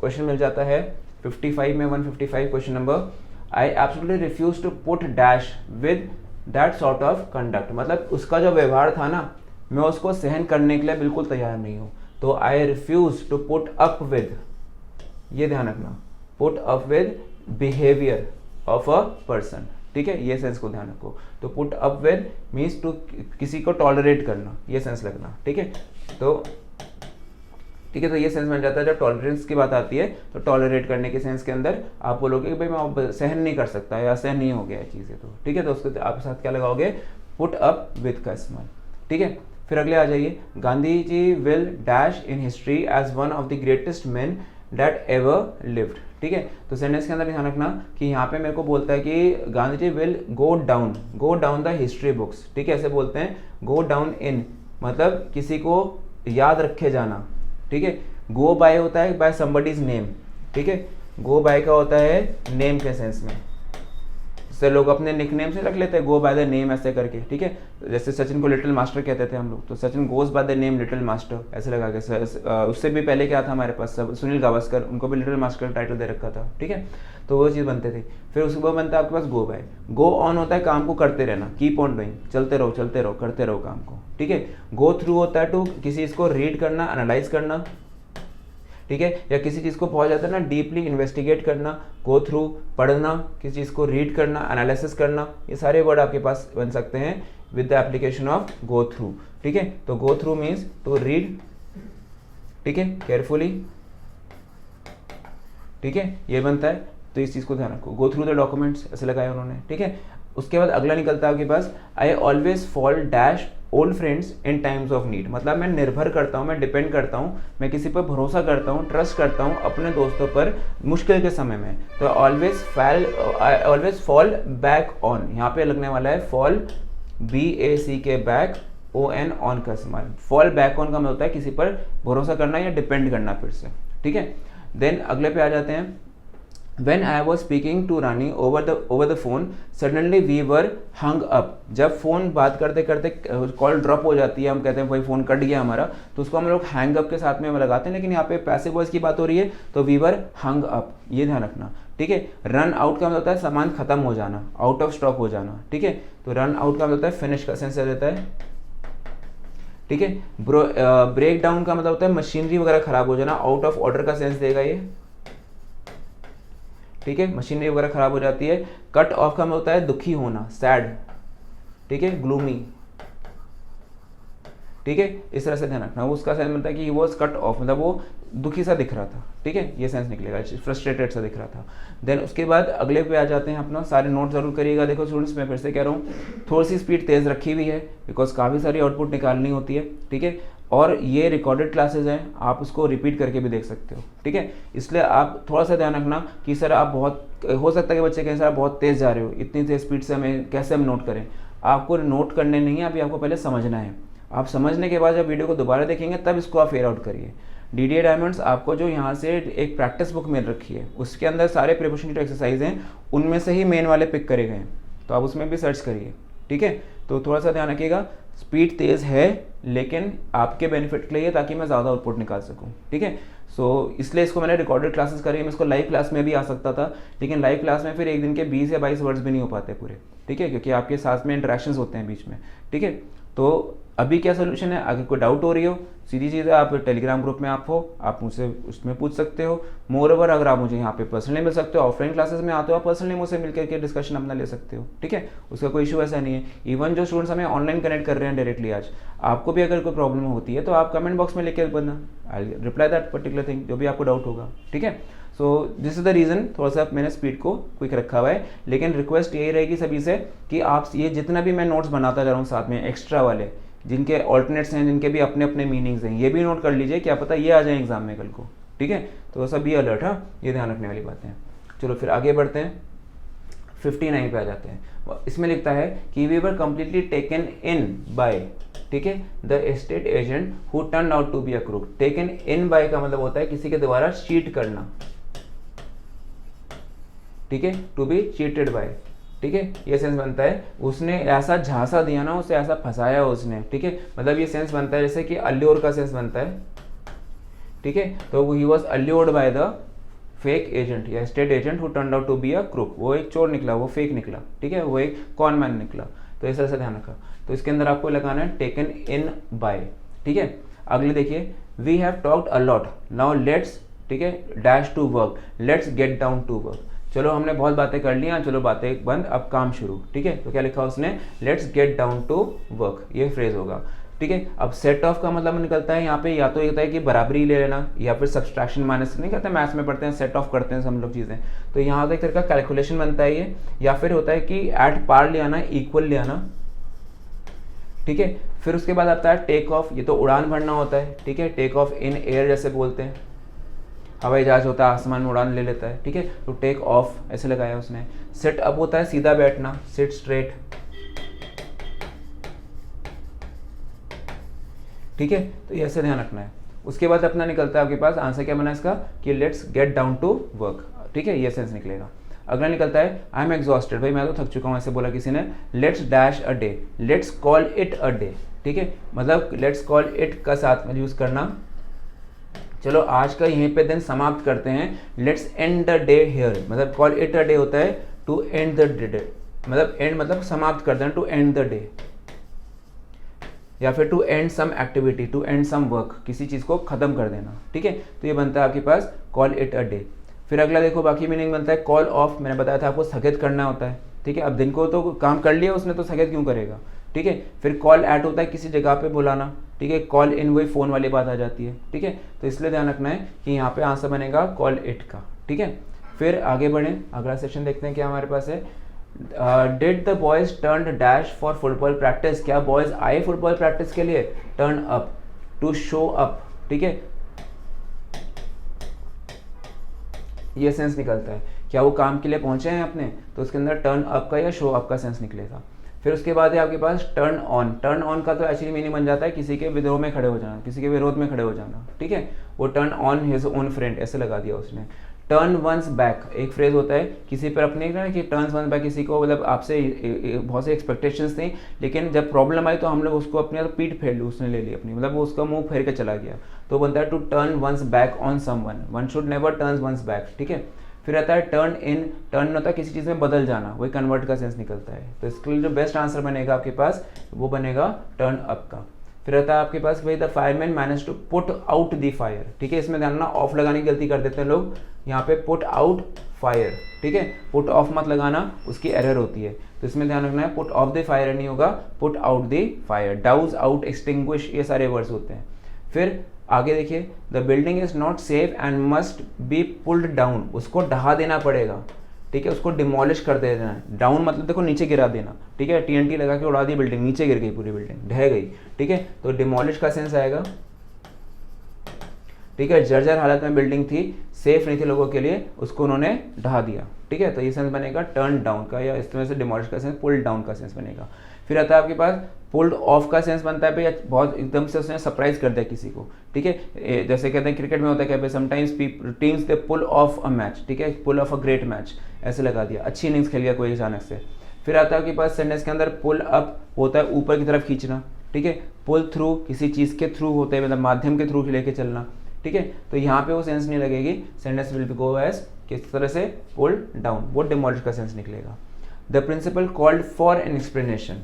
क्वेश्चन मिल जाता है 55 में 155 question number, I absolutely refuse to put dash with that sort of conduct. मतलब उसका जो व्यवहार था ना, मैं उसको सहन करने के लिए बिल्कुल तैयार नहीं हूँ। तो I refuse to put up with, ये ध्यान रखना, put up with behaviour of a person, ठीक है, ये सेंस को ध्यान रखो। तो put up with means to किसी को टॉलरेट करना, ये सेंस लगना, ठीक है। तो ठीक है, तो ये सेंस बन जाता है। जब टॉलरेंस की बात आती है तो टॉलरेट करने के सेंस के अंदर आप बोलोगे कि भाई मैं सहन नहीं कर सकता या सहन नहीं हो गया है चीज़ें, तो ठीक है, तो उसके आप साथ क्या लगाओगे, पुट अप विद का इस्तेमाल, ठीक है। फिर अगले आ जाइए, Gandhi ji will dash in history as one of the greatest man that ever lived, ठीक है। तो सेंटेंस के अंदर ध्यान रखना कि यहाँ पे मेरे को बोलता है कि Gandhi ji will go down the history books, ठीक है, ऐसे बोलते हैं, गो डाउन इन मतलब किसी को याद रखे जाना, ठीक है। गो बाय होता है बाय समबडीज नेम, ठीक है, गो बाय का होता है नेम के सेंस में, जैसे लोग अपने निकनेम से रख लेते हैं, गो बाय द नेम ऐसे करके, ठीक है। जैसे सचिन को लिटिल मास्टर कहते थे हम लोग, तो Sachin goes by the name little master ऐसे लगा के। उससे भी पहले क्या था हमारे पास, सुनील गावस्कर, उनको भी लिटिल मास्टर टाइटल दे रखा था, ठीक है। तो वो चीज़ बनते थे। फिर उसके बाद बनता है आपके पास गो बाय। गो ऑन होता है काम को करते रहना, कीप ऑन डूइंग, चलते रहो करते रहो काम को, ठीक है। गो थ्रू होता है टू किसी चीज़ को रीड करना, एनालाइज करना, ठीक है, या किसी चीज़ को बहुत जाता है ना डीपली इन्वेस्टिगेट करना, गो थ्रू पढ़ना, किसी चीज़ को रीड करना, एनालिसिस करना, ये सारे वर्ड आपके पास बन सकते हैं with the application of go through, ठीक है। तो go through means to read, ठीक है, केयरफुली, ठीक है, ये बनता है। तो इस चीज़ को ध्यान रखो, गो थ्रू द डॉक्यूमेंट्स ऐसे लगाया उन्होंने, ठीक है। उसके बाद अगला निकलता है आपके पास, I always fall dash old friends in times of need. मतलब मैं निर्भर करता हूँ, मैं डिपेंड करता हूँ, मैं किसी पर भरोसा करता हूँ, ट्रस्ट करता हूँ अपने दोस्तों पर मुश्किल के समय में। तो आई ऑलवेज फॉल बैक ऑन, यहाँ पे लगने वाला है फॉल, BAC के बैक, ON ऑन का इस्तेमाल। फॉल बैक ऑन का मतलब होता है किसी पर भरोसा करना या डिपेंड करना फिर से, ठीक है। देन अगले पे आ जाते हैं, When I was speaking to Rani over the phone, suddenly we were hung up. जब फ़ोन बात करते करते कॉल ड्रॉप हो जाती है, हम कहते हैं भाई फ़ोन कट गया हमारा, तो उसको हम लोग हैंग अप के साथ में लगाते हैं, लेकिन यहाँ पे पैसिव वॉइस की बात हो रही है, तो we were hung up, ये ध्यान रखना, ठीक है। रन आउट का मतलब होता है सामान खत्म हो जाना, आउट ऑफ स्टॉक हो जाना, ठीक है। तो रन आउट का मतलब होता है फिनिश का सेंस रहता है, ठीक है। ब्रेक डाउन का मतलब होता है मशीनरी वगैरह खराब हो जाना, आउट ऑफ ऑर्डर का सेंस देगा ये, ठीक है, मशीनरी वगैरह खराब हो जाती है। कट ऑफ का मतलब होता है दुखी होना, सैड, ठीक है, ग्लूमी, ठीक है, इस तरह से ध्यान रखना। वो उसका सेंस मिलता है कि वो कट ऑफ मतलब वो दुखी सा दिख रहा था, ठीक है, ये सेंस निकलेगा, फ्रस्ट्रेटेड सा दिख रहा था। देन उसके बाद अगले पे आ जाते हैं अपना, सारे नोट जरूर करिएगा। देखो स्टूडेंट्स, मैं फिर से कह रहा हूँ, थोड़ी सी स्पीड तेज़ रखी हुई है बिकॉज काफ़ी सारी आउटपुट निकालनी होती है, ठीक है। और ये रिकॉर्डेड क्लासेज हैं, आप उसको रिपीट करके भी देख सकते हो, ठीक है। इसलिए आप थोड़ा सा ध्यान रखना कि सर आप बहुत, हो सकता है कि बच्चे कहें सर आप बहुत तेज़ जा रहे हो, इतनी तेज़ स्पीड से हमें कैसे हम नोट करें। आपको नोट करने नहीं है, अभी आपको पहले समझना है। आप समझने के बाद जब वीडियो को दोबारा देखेंगे तब इसको आप फेयर आउट करिए। DDA डायमंड्स आपको जो यहाँ से एक प्रैक्टिस बुक मिल रखी है, उसके अंदर सारे प्रिपरेशन की जो एक्सरसाइज हैं उनमें से ही मेन वाले पिक करे गए हैं, तो आप उसमें भी सर्च करिए, ठीक है। तो थोड़ा सा ध्यान रखिएगा, स्पीड तेज़ है लेकिन आपके बेनिफिट के लिए ताकि मैं ज़्यादा आउटपुट निकाल सकूँ, ठीक है। सो इसलिए इसको मैंने रिकॉर्डेड क्लासेस करी, मैं इसको लाइव क्लास में भी आ सकता था, लेकिन लाइव क्लास में फिर एक दिन के 20 या 22 वर्ड्स भी नहीं हो पाते पूरे, ठीक है, क्योंकि आपके साथ में इंटरेक्शंस होते हैं बीच में, ठीक है। तो अभी क्या सोल्यूशन है, अगर कोई डाउट हो रही हो, सीधी चीज़ है, आप टेलीग्राम ग्रुप में आप हो, आप मुझसे उसमें पूछ सकते हो। मोर ओवर अगर आप मुझे यहाँ पे पर्सनली मिल सकते हो, ऑफलाइन क्लासेस में आते हो, आप पर्सनली मुझसे मिल करके डिस्कशन अपना ले सकते हो, ठीक है, उसका कोई इशू ऐसा नहीं है। इवन जो स्टूडेंट्स हमें ऑनलाइन कनेक्ट कर रहे हैं डायरेक्टली आज, आपको भी अगर कोई प्रॉब्लम होती है तो आप कमेंट बॉक्स में लिख बनना, I reply that particular thing, जो भी आपको डाउट होगा, ठीक है। So this is the reason, थोड़ा सा मैंने स्पीड को क्विक रखा हुआ है, लेकिन रिक्वेस्ट यही रहेगी सभी से कि आप ये जितना भी मैं नोट्स बनाता जा रहा हूँ साथ में एक्स्ट्रा वाले, जिनके ऑल्टरनेट्स हैं, जिनके भी अपने अपने मीनिंग्स हैं, ये भी नोट कर लीजिए, क्या पता ये आ जाए एग्जाम में कल को, ठीक है। तो सब ये अलर्ट, हाँ, ये ध्यान रखने वाली बातें हैं। चलो फिर आगे बढ़ते हैं, 59 पे आ जाते हैं। इसमें लिखता है कि we were completely taken in by, ठीक है, the estate agent who turn out to be a crook. Taken in by का मतलब होता है किसी के द्वारा चीट करना, ठीक है, टू बी चीटेड बाय, ठीक है, ये सेंस बनता है उसने ऐसा झांसा दिया ना, उसे ऐसा फंसाया उसने, ठीक है, मतलब ये सेंस बनता है जैसे कि अल्योर का सेंस बनता है, ठीक है। तो he was allured by the fake agent या state agent who turn out to be a crook. वो एक चोर निकला, वो फेक निकला, ठीक है, वो एक कॉन मैन निकला। तो इस तरह से ध्यान रखा। तो इसके अंदर आपको लगाना है टेकन इन बाय, ठीक है। अगले देखिए, we have talked a lot, now let's, ठीक है, dash to work, let's get down to work. चलो हमने बहुत बातें कर ली, चलो बातें बंद, अब काम शुरू, ठीक है। तो क्या लिखा उसने, let's get down to work, ये फ्रेज होगा, ठीक है। अब सेट ऑफ का मतलब निकलता है यहाँ पे, या तो ये होता है कि बराबरी ले लेना, या फिर सब्सट्रैक्शन माइनस, नहीं करते मैथ्स में पढ़ते हैं, सेट ऑफ करते हैं हम लोग चीज़ें। तो यहाँ एक तरह का कैलकुलेशन बनता है ये, या फिर होता है कि एट पार ले आना, इक्वल ले आना, ठीक है। फिर उसके बाद आता है टेक ऑफ, ये तो उड़ान भरना होता है, ठीक है, टेक ऑफ इन एयर जैसे बोलते हैं, हवाई जहाज होता है आसमान में उड़ान ले लेता है, ठीक है, तो टेक ऑफ ऐसे लगाया उसने। सेट अप होता है सीधा बैठना, सिट स्ट्रेट, ठीक है, तो ये ऐसे ध्यान रखना है। उसके बाद अपना निकलता है आपके पास आंसर क्या बना इसका कि let's get down to work, ठीक है, ये सेंस निकलेगा। अगला निकलता है आई एम एग्जॉस्टेड, भाई मैं तो थक चुका हूँ, ऐसे बोला किसी ने। Let's dash a day, let's call it a day, ठीक है, मतलब लेट्स कॉल इट का साथ में यूज़ करना। चलो आज का यहीं पे दिन समाप्त करते हैं, let's end the day here, मतलब कॉल इट अ डे होता है टू एंड द डे, मतलब एंड मतलब समाप्त कर देना, टू एंड द डे, या फिर to end some activity, to end some work, किसी चीज़ को खत्म कर देना, ठीक है। तो ये बनता है आपके पास कॉल इट अ डे। फिर अगला देखो बाकी मीनिंग बनता है कॉल ऑफ, मैंने बताया था आपको स्थगित करना होता है, ठीक है। अब दिन को तो काम कर लिया उसने, तो स्थगित क्यों करेगा, ठीक है। फिर कॉल एट होता है किसी जगह पे बुलाना, ठीक है, कॉल इन वही फ़ोन वाली बात आ जाती है, ठीक है। तो इसलिए ध्यान रखना है कि यहाँ पे आंसर बनेगा कॉल इट का, ठीक है। फिर आगे बढ़ें, अगला सेशन देखते हैं क्या हमारे पास है। Did the boys turn dash for football practice, क्या बॉयज आए फुटबॉल प्रैक्टिस के लिए, turn up, to show up, ठीक है, ये सेंस निकलता है, क्या वो काम के लिए पहुंचे हैं अपने, तो उसके अंदर टर्न अप का या शो अप का सेंस निकलेगा। फिर उसके बाद है आपके पास टर्न ऑन, टर्न ऑन का तो एक्चुअली मीनिंग बन जाता है किसी के विद्रोह में खड़े हो जाना, किसी के विरोध में खड़े हो जाना, ठीक है, वो turn on his own friend ऐसे लगा दिया उसने। टर्न वंस बैक एक फ्रेज होता है किसी पर अपने ना, कि टर्न वंस बैक किसी को, मतलब आपसे बहुत सी एक्सपेक्टेशंस थी, लेकिन जब प्रॉब्लम आई तो हम लोग उसको अपने पीठ फेर ली, उसने ले ली अपनी, मतलब वो उसका मुंह फेर के चला गया, तो बनता है to turn one's back on someone, one should never turn one's back, ठीक है। फिर आता है टर्न इन, टर्न होता है किसी चीज़ में बदल जाना, वही कन्वर्ट का सेंस निकलता है। तो इसके लिए जो बेस्ट आंसर बनेगा आपके पास वो बनेगा टर्न अप का। फिर आता है आपके पास भाई the fireman manage to put out the fire, ठीक है, इसमें ध्यान रखना ऑफ लगाने की गलती कर देते हैं लोग, यहाँ पे पुट आउट फायर, ठीक है, पुट ऑफ मत लगाना, उसकी एरर होती है, तो इसमें ध्यान रखना है पुट ऑफ द फायर नहीं होगा, put out the fire, douse out, extinguish, ये सारे वर्ड्स होते हैं। फिर आगे देखिए, the building is not safe and must be pulled down, उसको ढहा देना पड़ेगा, ठीक है, उसको डिमोलिश कर देना है। डाउन मतलब देखो नीचे गिरा देना, ठीक है, टीएनटी लगा के उड़ा दी बिल्डिंग, नीचे गिर गई पूरी बिल्डिंग, ढह गई, ठीक है, तो डिमोलिश का सेंस आएगा, ठीक है, जर्जर हालत में बिल्डिंग थी, सेफ नहीं थी लोगों के लिए, उसको उन्होंने ढहा दिया, ठीक है, तो ये सेंस बनेगा टर्न डाउन का, या इस तरह से डिमोलिश का सेंस पुल्ड डाउन का सेंस बनेगा। फिर आता है आपके पास पुल्ड ऑफ का सेंस बनता है भैया, बहुत एकदम से उसने सरप्राइज कर दिया किसी को, ठीक है, जैसे कहते हैं क्रिकेट में होता है कि sometimes teams they pull off a match, ठीक है, pull off a great match ऐसे लगा दिया, अच्छी इनिंग्स खेल गया कोई अचानक से। फिर आता है आपके पास सेंटेंस के अंदर पुल अप होता है ऊपर की तरफ खींचना, ठीक है। पुल थ्रू किसी चीज़ के थ्रू होते हैं, मतलब माध्यम के थ्रू लेके चलना, ठीक है। तो यहाँ पे वो सेंस नहीं लगेगी, sentence will be go as किस तरह से पुल डाउन, वो डिमोलिश का सेंस निकलेगा। The principal called for an explanation,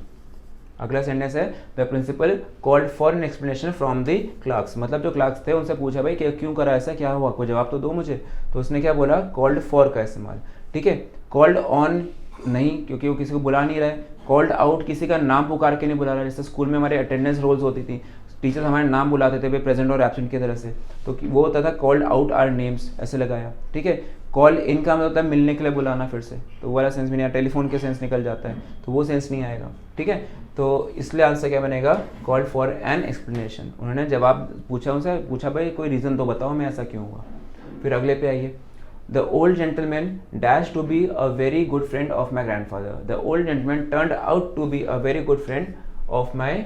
अगला सेंटेंस है the principal called for an explanation from the clerks, मतलब जो क्लार्क्स थे उनसे पूछा भाई कि क्यों करा ऐसा, क्या हुआ, कोई जवाब तो दो मुझे। तो उसने क्या बोला, कॉल्ड फॉर का इस्तेमाल, ठीक है। कॉल्ड ऑन नहीं, क्योंकि वो किसी को बुला नहीं रहा है। कॉल्ड आउट, किसी का नाम पुकार के नहीं बुला रहा है, जैसे स्कूल में हमारे अटेंडेंस रोल्स होती थी, टीचर्स हमारे नाम बुलाते थे भाई प्रेजेंट और एब्सेंट की तरह से, तो वो होता था कॉल्ड आउट आर नेम्स, ऐसे लगाया, ठीक है। कॉल इन का मतलब होता है मिलने के लिए बुलाना फिर से, तो वो वाला सेंस भी नहीं आया, टेलीफोन के सेंस निकल जाता है, तो वो सेंस नहीं आएगा, ठीक है। तो इसलिए आंसर क्या बनेगा, कॉल्ड फॉर एन एक्सप्लेनेशन, उन्होंने जवाब पूछा, उनसे पूछा भाई कोई रीज़न तो बताओ मैं ऐसा क्यों हुआ। फिर अगले पे आइए, the old gentleman dash to be a very good friend of my grandfather, the old gentleman turned out to be a very good friend of my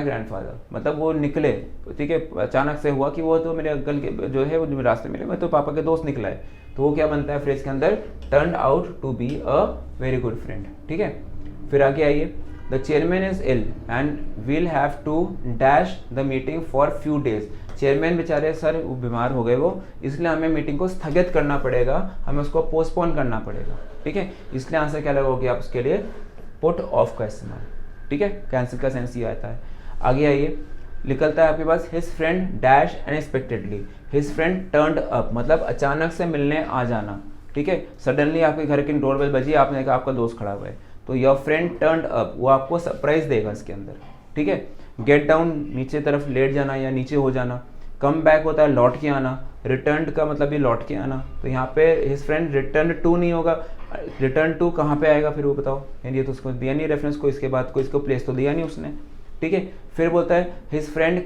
grandfather, मतलब वो निकले, ठीक है, अचानक से हुआ कि वो तो मेरे अंकल के जो है वो रास्ते मिले, मैं तो पापा के दोस्त निकला है, तो वो क्या बनता है फ्रेज के अंदर, turn out to be a very good friend, ठीक है। फिर आगे आइए, the chairman is ill and will have to dash the meeting for few days, chairman बेचारे सर वो बीमार हो गए वो, इसलिए हमें मीटिंग को स्थगित करना पड़ेगा, हमें उसको पोस्टपोन करना पड़ेगा, ठीक है। इसलिए आंसर क्या लगोगे आप उसके लिए, पुट ऑफ का इस्तेमाल, ठीक है, कैंसिल का सेंस ये आता है। आगे आइए, निकलता है आपके पास his friend dash unexpectedly, his friend turned up, मतलब अचानक से मिलने आ जाना, ठीक है। सडनली आपके घर की डोरबेल बजी, आपने देखा आपका दोस्त खड़ा हुआ है, तो योर फ्रेंड टर्न्ड अप, वो आपको सरप्राइज देगा इसके अंदर, ठीक है। गेट डाउन, नीचे तरफ लेट जाना या नीचे हो जाना। कम बैक होता है लौट के आना, रिटर्न का मतलब ये लौट के आना, तो यहाँ पे हिज फ्रेंड रिटर्न टू नहीं होगा, रिटर्न टू कहाँ पे आएगा फिर वो बताओ, यानी ये तो उसको दिया नहीं रेफरेंस को, इसके बाद को इसको प्लेस तो दिया नहीं उसने, ठीक है। फिर बोलता है his friend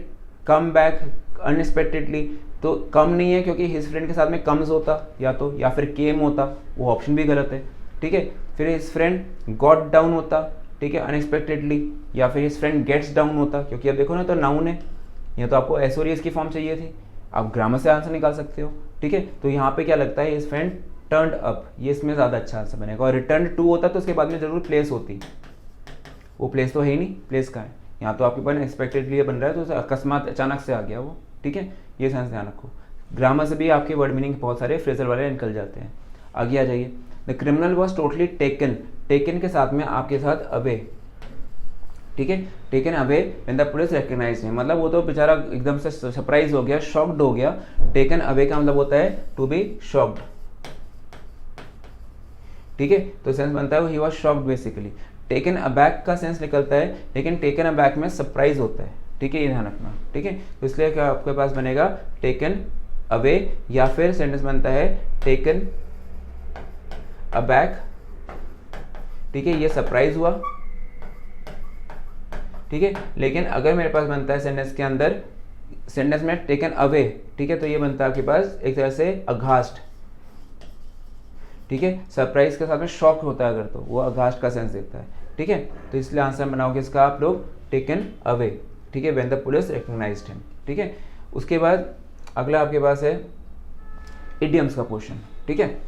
come back unexpectedly, तो कम नहीं है क्योंकि हिज फ्रेंड के साथ में कम्स होता या तो, या फिर केम होता, वो ऑप्शन भी गलत है, ठीक है। फिर हिज फ्रेंड गॉट डाउन होता, ठीक है, अनएक्सपेक्टेडली, या फिर हिज फ्रेंड गेट्स डाउन होता, क्योंकि अब देखो ना तो नाउन है, या तो आपको एस और एस की फॉर्म चाहिए थी, आप ग्रामर से आंसर निकाल सकते हो, ठीक है। तो यहाँ पे क्या लगता है, हिज फ्रेंड टर्न्ड अप, ये इसमें ज़्यादा अच्छा आंसर बनेगा। और रिटर्न टू होता तो उसके बाद में जरूर प्लेस होती, वो प्लेस तो है ही नहीं, प्लेस का है, यहाँ तो आपके पास एक्सपेक्टेडली बन रहा है, तो अकस्मात अचानक से आ गया वो, ठीक है, ये सेंस ध्यान रखो। ग्रामर से भी आपके वर्ड मीनिंग बहुत सारे फ्रेजल वाले निकल जाते हैं। आगे आ जाइए, the criminal was totally taken, taken के साथ में आपके साथ अवे, ठीक है, taken away when the police recognised him, मतलब वो तो बेचारा एकदम से सरप्राइज हो गया, शॉक्ड हो गया। टेकन अवे का मतलब होता है टू बी शॉक्ड, ठीक है, तो सेंस बनता है he was shocked basically. Taken aback का सेंस निकलता है, लेकिन टेकन अबैक में सरप्राइज होता है, ठीक है, ये ध्यान रखना, ठीक है। तो इसलिए क्या आपके पास बनेगा टेकन अवे, या फिर सेंटेंस बनता है टेकन अबैक, ठीक है, ये सरप्राइज हुआ, ठीक है। लेकिन अगर मेरे पास बनता है सेंटेंस के अंदर, सेंटेंस में टेकन अवे, ठीक है, तो ये बनता है आपके पास एक तरह से अघास्ट, ठीक है, सरप्राइज के साथ में शॉक होता है अगर, तो वो अघास्ट का सेंस देता है, ठीक है। तो इसलिए आंसर बनाओगे इसका आप लोग टेकन अवे, ठीक है, when the police recognised him, ठीक है। उसके बाद अगला आपके पास है इडियम्स का पोर्शन, ठीक है।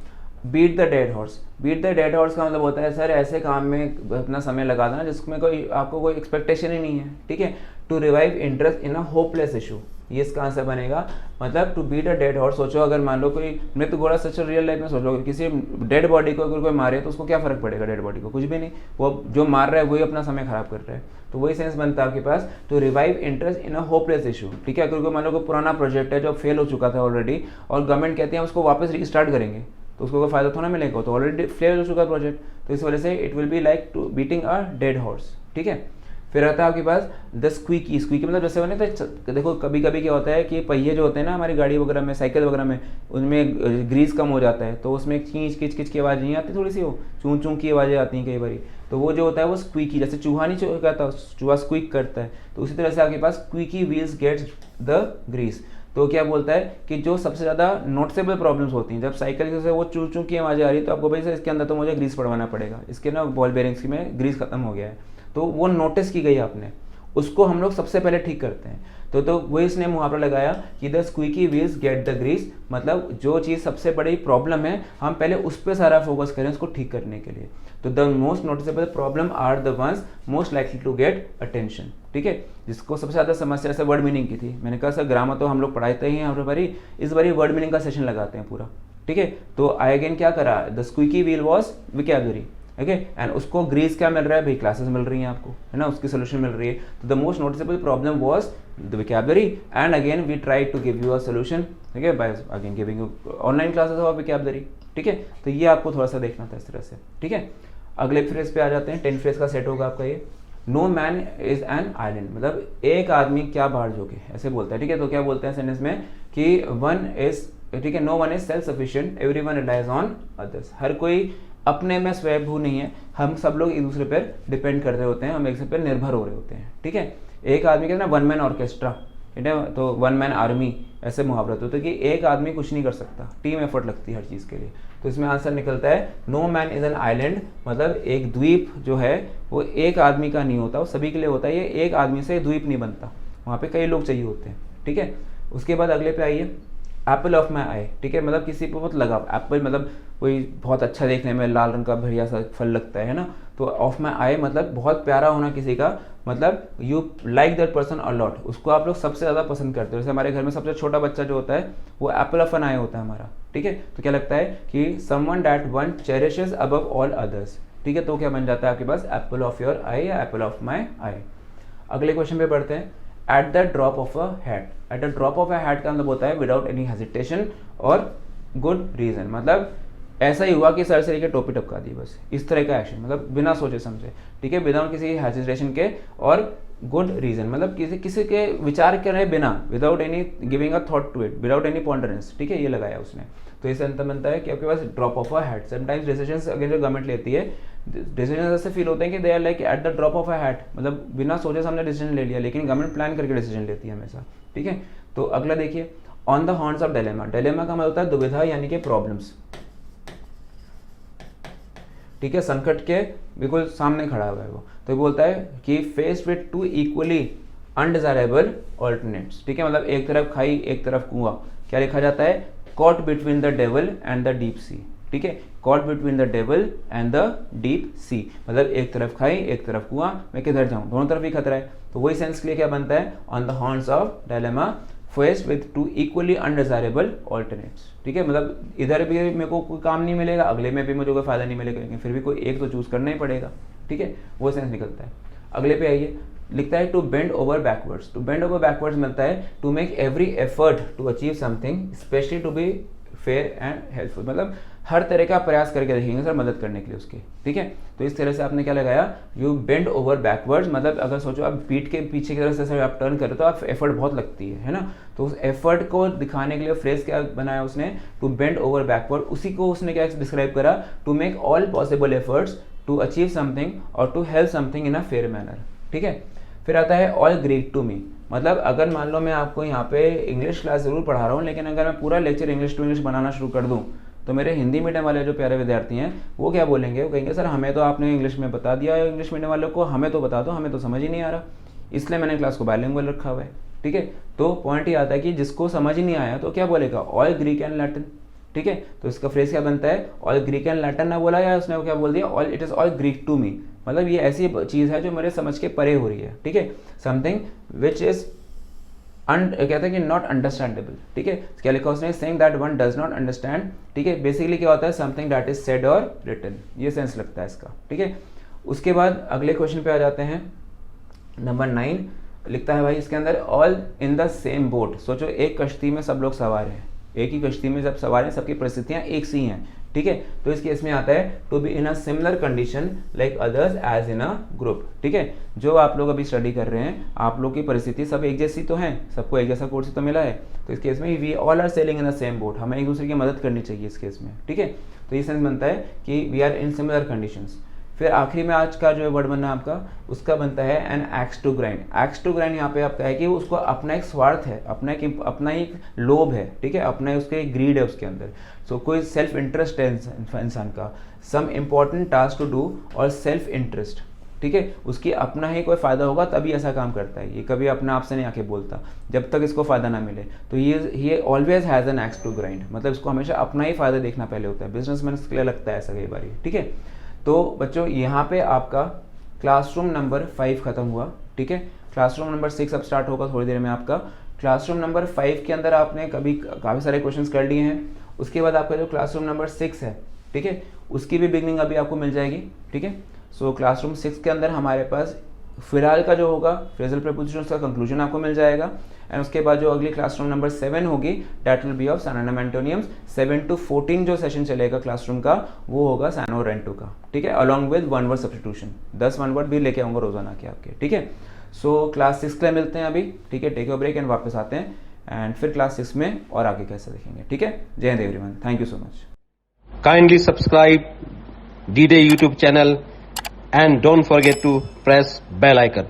Beat the dead horse, beat the dead horse का मतलब होता है सर ऐसे काम में अपना समय लगा देना जिसमें कोई आपको कोई एक्सपेक्टेशन ही नहीं है, ठीक है। To revive interest in a hopeless issue, ये इसका आंसर बनेगा। मतलब to beat a dead horse, सोचो अगर मान लो कोई मृत घोड़ा, सच रियल लाइफ में सोचो किसी डेड बॉडी को अगर कोई मारे तो उसको क्या फर्क पड़ेगा, डेड बॉडी को कुछ भी नहीं, वो जो मार रहा है वही अपना समय खराब कर रहा है, तो वही सेंस बनता है आपके पास to revive interest in a hopeless issue, ठीक है। अगर कोई मान लो कोई पुराना प्रोजेक्ट है जो फेल हो चुका था ऑलरेडी और गवर्नमेंट कहते हैं उसको वापस रीस्टार्ट करेंगे, तो उसको कोई फायदा थोड़ा मिलेगा, तो ऑलरेडी फेल हो चुका प्रोजेक्ट, तो इस वजह से it will be like to beating a dead horse, ठीक है। फिर आता है आपके पास द स्क्वीकी, स्क्वीकी मतलब जैसे बने तो देखो कभी कभी क्या होता है कि पहिए जो होते हैं ना हमारी गाड़ी वगैरह में, साइकिल वगैरह में, उनमें ग्रीस कम हो जाता है, तो उसमें खींच किच किच की आवाज़ नहीं आती, थोड़ी सी वो चूं चूं की आवाज़ें आती हैं कई बार, तो वो जो होता है वो स्क्वीकी, जैसे चूहा नहीं कहता, चूहा स्क्वीक करता है, तो उसी तरह से आपके पास squeaky wheels gets the grease. तो क्या बोलता है कि जो सबसे ज़्यादा नोटिसेबल प्रॉब्लम्स होती हैं जब साइकिल से वो चूं चूं की आवाज़ें आ रही है, तो आपको भाई सर इसके अंदर तो मुझे ग्रीस पड़वाना पड़ेगा, इसके ना बॉल बेयरिंग्स में ग्रीस खत्म हो गया है, तो वो नोटिस की गई आपने, उसको हम लोग सबसे पहले ठीक करते हैं। तो वही इसने मुहावरा लगाया कि the squeaky wheels get the grease, मतलब जो चीज़ सबसे बड़ी प्रॉब्लम है हम पहले उस पर सारा फोकस करें उसको ठीक करने के लिए। तो the most noticeable problem are the ones most likely to get attention, ठीक है। जिसको सबसे ज़्यादा समस्या जैसे वर्ड मीनिंग की थी, मैंने कहा सर ग्रामर तो हम लोग पढ़ाते ही हैं हर बारी, इस बारी वर्ड मीनिंग का सेशन लगाते हैं पूरा, ठीक है। तो आई अगेन क्या करा, the squeaky wheel was vocabulary, okay, and उसको ग्रीस क्या मिल रहा है भाई, क्लासेस मिल रही हैं आपको, है ना, उसकी सोल्यूशन मिल रही है। तो the most noticeable problem was the vocabulary and again we try to give you a solution, ठीक है, by again giving you online classes of vocabulary, ठीक है। तो ये आपको थोड़ा सा देखना था इस तरह से, ठीक है। अगले फ्रेज पे आ जाते हैं, 10 फ्रेज का सेट होगा आपका ये। No man is an island, मतलब एक आदमी क्या बाहर जोगे, ऐसे बोलता है, ठीक है। तो क्या बोलते हैं सेंटेंस में कि वन इज, ठीक है, no one is self sufficient, everyone relies on others, हर कोई अपने में स्वयंभू नहीं है, हम सब लोग एक दूसरे पर डिपेंड कर रहे होते हैं, हम एक दूसरे पर निर्भर हो रहे होते हैं, ठीक है। एक आदमी कहते हैं ना वन मैन ऑर्केस्ट्रा, ठीक है, तो वन मैन आर्मी ऐसे मुहावरत होता है कि एक आदमी कुछ नहीं कर सकता, टीम एफर्ट लगती है हर चीज़ के लिए। तो इसमें आंसर निकलता है no man is an island, मतलब एक द्वीप जो है वो एक आदमी का नहीं होता, वो सभी के लिए होता है, ये एक आदमी से द्वीप नहीं बनता, वहाँ पे कई लोग चाहिए होते हैं, ठीक है। उसके बाद अगले पे आइए, एप्पल ऑफ माई आई, ठीक है, मतलब किसी पे बहुत लगाव, एप्पल मतलब कोई बहुत अच्छा देखने में लाल रंग का बढ़िया सा फल लगता है ना, तो ऑफ माई आई मतलब बहुत प्यारा होना किसी का, मतलब you like that person a lot, उसको आप लोग सबसे ज़्यादा पसंद करते हो। जैसे हमारे घर में सबसे छोटा बच्चा जो होता है वो एप्पल ऑफ एन आई होता है हमारा, ठीक है। तो क्या लगता है कि someone that one cherishes above all others, ठीक है। तो क्या बन जाता है आपके पास एप्पल ऑफ योर आई या एप्पल ऑफ माई आई। अगले क्वेश्चन पे बढ़ते हैं, eight the drop of a hat, eight the drop of a hat का मतलब होता है विदाउट एनी हेजिटेशन और गुड रीजन, मतलब ऐसा ही हुआ कि सर से लेकर टोपी टपका दी, बस इस तरह का एक्शन, मतलब बिना सोचे समझे, ठीक है, विदाउट किसी हेजिटेशन के और गुड रीजन, मतलब किसी के विचार करे बिना, without any giving a thought to it, without any ponderance, ठीक है, ये लगाया उसने। तो इसे अंतर बनता है कि आपके पास drop of a hat. Sometimes decisions अगर जो गवर्नमेंट लेती है, डिसीजन ऐसे फील होते हैं कि they are like at the drop of a hat, मतलब बिना सोचे समझे डिसीजन ले लिया, लेकिन गवर्नमेंट प्लान करके डिसीजन लेती है हमेशा, ठीक है। तो अगला देखिए, on the horns of dilemma, dilemma का मतलब होता है दुविधा यानी कि प्रॉब्लम्स, ठीक है, संकट के बिल्कुल सामने खड़ा हुआ है वो। तो बोलता है कि faced with two equally undesirable alternates, ठीक है, मतलब एक तरफ खाई एक तरफ कुआं, क्या लिखा जाता है, caught between the devil and the deep sea, ठीक है, caught between the devil and the deep sea, मतलब एक तरफ खाई एक तरफ कुआं, मैं किधर जाऊं, दोनों तरफ ही खतरा है। तो वही सेंस के लिए क्या बनता है, on the horns of dilemma faced with two equally undesirable alternates, ठीक है, मतलब इधर भी मेरे को कोई काम नहीं मिलेगा, अगले में भी मुझे कोई फायदा नहीं मिलेगा, लेकिन फिर भी कोई एक तो चूज करना ही पड़ेगा, ठीक है, वो सेंस निकलता है। अगले पे आइए, लिखता है to bend over backwards, to bend over backwards मिलता है to make every effort to achieve something specially to be fair and helpful, मतलब हर तरह का प्रयास करके देखेंगे सर मदद करने के लिए उसके, ठीक है। तो इस तरह से आपने क्या लगाया, यू बेंड ओवर बैकवर्ड्स, मतलब अगर सोचो आप पीठ के पीछे की तरफ से आप टर्न करो तो आप एफर्ट बहुत लगती है ना, तो उस एफर्ट को दिखाने के लिए फ्रेज क्या बनाया उसने, टू बेंड ओवर बैकवर्ड, उसी को उसने क्या डिस्क्राइब करा, to make all possible efforts to achieve something और to help something in a fair manner, ठीक है। फिर आता है ऑल ग्रीक टू मी, मतलब अगर मान लो मैं आपको यहाँ पे इंग्लिश क्लास जरूर पढ़ा रहा हूँ, लेकिन अगर मैं पूरा लेक्चर इंग्लिश टू इंग्लिश बनाना शुरू कर दूँ तो मेरे हिंदी मीडियम वाले जो प्यारे विद्यार्थी हैं वो क्या बोलेंगे, वो कहेंगे सर हमें तो आपने इंग्लिश में बता दिया है, इंग्लिश मीडियम वालों को हमें तो बता दो, हमें तो समझ ही नहीं आ रहा, इसलिए मैंने क्लास को बाइलिंगुअल रखा हुआ है, ठीक है। तो पॉइंट ये आता है कि जिसको समझ ही नहीं आया तो क्या बोलेगा, ऑल ग्रीक एंड लैटिन, ठीक है। तो इसका फ्रेज क्या बनता है, ऑल ग्रीक एंड लैटिन ना बोला, या उसने क्या बोल दिया, all it is all Greek to me, मतलब ये ऐसी चीज़ है जो मेरे समझ के परे हो रही है, ठीक है, समथिंग विच इज कहते हैं कि नॉट अंडरस्टैंडेबल, ठीक है। क्या लिखा उसने, saying that one does not understand, ठीक है, बेसिकली क्या होता है, समथिंग दैट इज सेड और रिटन, ये सेंस लगता है इसका, ठीक है। उसके बाद अगले क्वेश्चन पे आ जाते हैं, नंबर 9 लिखता है भाई इसके अंदर all in the same boat, सोचो एक कश्ती में सब लोग सवार हैं, एक ही कश्ती में जब सवार हैं, सबकी परिस्थितियां एक सी हैं, ठीक है। तो इस केस में आता है to be in a similar condition like others as in a group, ठीक है। जो आप लोग अभी स्टडी कर रहे हैं, आप लोग की परिस्थिति सब एक जैसी तो है, सबको एक जैसा कोर्स तो मिला है, तो इस केस में we all are sailing in the same boat, हमें एक दूसरे की मदद करनी चाहिए इस केस में, ठीक है। तो ये सेंस बनता है कि we are in similar conditions. फिर आखिरी में आज का जो वर्ड बनना है आपका, उसका बनता है an axe to grind. Axe to grind यहाँ पे आपका है कि उसको अपना एक स्वार्थ है, अपना ही लोभ है, ठीक है, अपना उसके एक ग्रीड है उसके अंदर, सो कोई सेल्फ इंटरेस्ट है इंसान का, some important task to do और सेल्फ इंटरेस्ट, ठीक है, उसकी अपना ही कोई फायदा होगा तभी ऐसा काम करता है, ये कभी अपने आप से नहीं आके बोलता जब तक इसको फायदा ना मिले। तो ये always has an axe to grind, मतलब इसको हमेशा अपना ही फायदा देखना पहले होता है, बिजनेसमैन के लिए लगता है ऐसा कई बार, ठीक है। तो बच्चों यहाँ पे आपका क्लासरूम नंबर 5 खत्म हुआ, ठीक है। क्लासरूम नंबर 6 अब स्टार्ट होगा थोड़ी देर में आपका। क्लासरूम नंबर 5 के अंदर आपने काफ़ी सारे क्वेश्चंस कर लिए हैं। उसके बाद आपका जो क्लासरूम नंबर 6 है, ठीक है, उसकी भी बिगनिंग अभी आपको मिल जाएगी, ठीक है। सो क्लासरूम 6 के अंदर हमारे पास फिलहाल का जो होगा फ्रेजल प्रीपोजिशंस का कंक्लूजन आपको मिल जाएगा। एंड उसके बाद जो अगली क्लासरूम नंबर 7 होगी that will be of synonym antonyms. 7 to 14 जो सेशन चलेगा क्लासरूम का वो होगा सैनो रेंटो का, ठीक है, along with one word substitution. 10 one word भी लेके आऊँगा रोजाना के आपके, ठीक है। सो क्लास 6 के लिए मिलते हैं अभी, ठीक है, टेक अ ब्रेक एंड वापस आते हैं एंड फिर क्लास 6 में और आगे कैसे देखेंगे, ठीक है। जय Hind everyone, thank you so much. Kindly subscribe D-Day YouTube channel and don't forget to press bell icon.